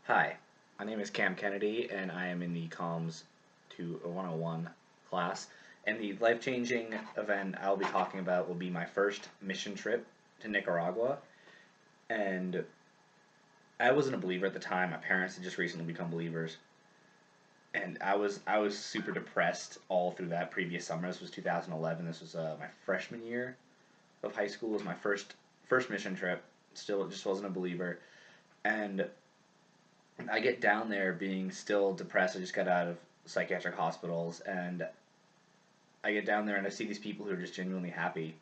Hi, my name is Cam Kennedy, and I am in the COMS 101 class. And the life-changing event I'll be talking about will be my first mission trip to Nicaragua. And I wasn't a believer at the time. My parents had just recently become believers, and I was super depressed all through that previous summer. This was 2011. This was my freshman year of high school. It was my first mission trip. Still, just wasn't a believer, and I get down there being still depressed. I just got out of psychiatric hospitals, and I get down there and I see these people who are just genuinely happy,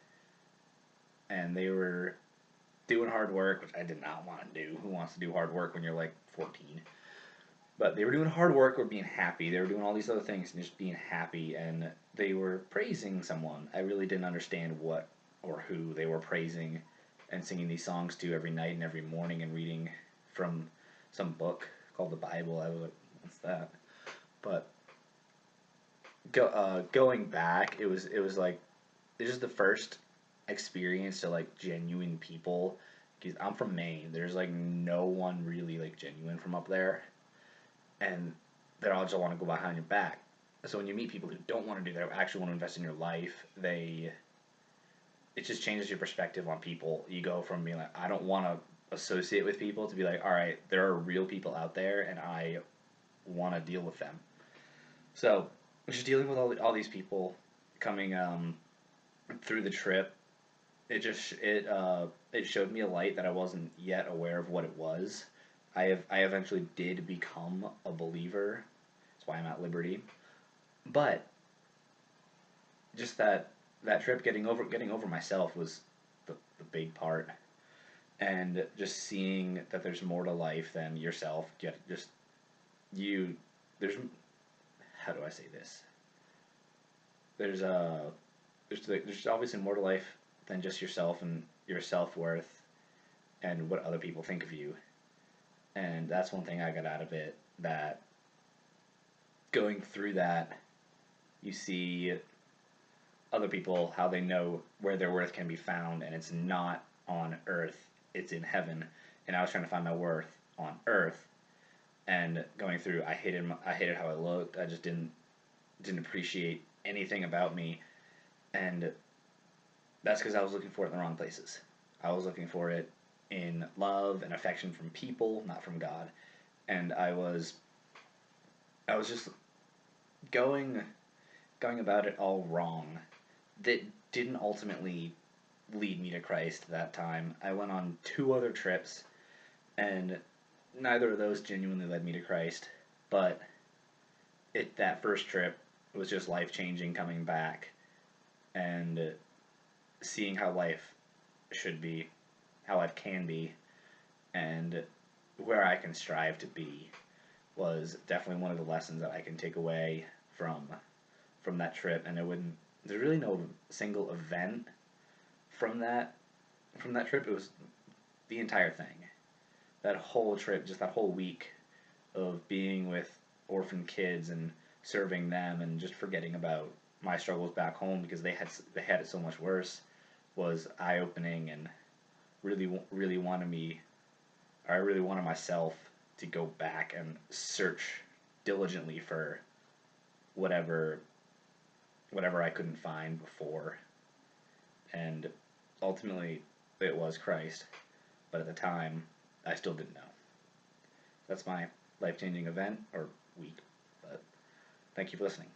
and they were doing hard work, which I did not want to do. Who wants to do hard work when you're like 14? But they were doing hard work or being happy. They were doing all these other things and just being happy, and they were praising someone. I really didn't understand what or who they were praising and singing these songs to every night and every morning and reading from some book called the Bible. I was like, what's that? But going back, it was like this is the first experience to like genuine people. 'Cause I'm from Maine. There's like no one really like genuine from up there, and they all just want to go behind your back. So when you meet people who don't want to do that, who actually want to invest in your life, it just changes your perspective on people. You go from being like, I don't want to associate with people to be like, all right, there are real people out there, and I want to deal with them. So just dealing with all these people coming through the trip, it showed me a light that I wasn't yet aware of what it was. I eventually did become a believer. That's why I'm at Liberty. But just that trip, getting over myself was the big part, and just seeing that there's more to life than yourself. Get just you. There's how do I say this? There's there's obviously more to life than just yourself and your self worth and what other people think of you. And that's one thing I got out of it. That going through that, you see other people how they know where their worth can be found, and it's not on earth, it's in heaven. And I was trying to find my worth on earth, and going through, I hated how I looked. I just didn't appreciate anything about me, and that's because I was looking for it in the wrong places. I was looking for it in love and affection from people, not from God. And I was just going going about it all wrong. That didn't ultimately lead me to Christ that time. I went on two other trips, and neither of those genuinely led me to Christ. But that first trip was just life changing coming back and seeing how life should be, how life can be, and where I can strive to be was definitely one of the lessons that I can take away from that trip. And it wouldn't. There's really no single event from that trip. It was the entire thing. That whole trip, just that whole week of being with orphan kids and serving them, and just forgetting about my struggles back home because they had it so much worse, was eye opening, and really wanted me. I really wanted myself to go back and search diligently for whatever whatever I couldn't find before, and ultimately it was Christ. But at the time, I still didn't know. That's my life changing event or week. But thank you for listening.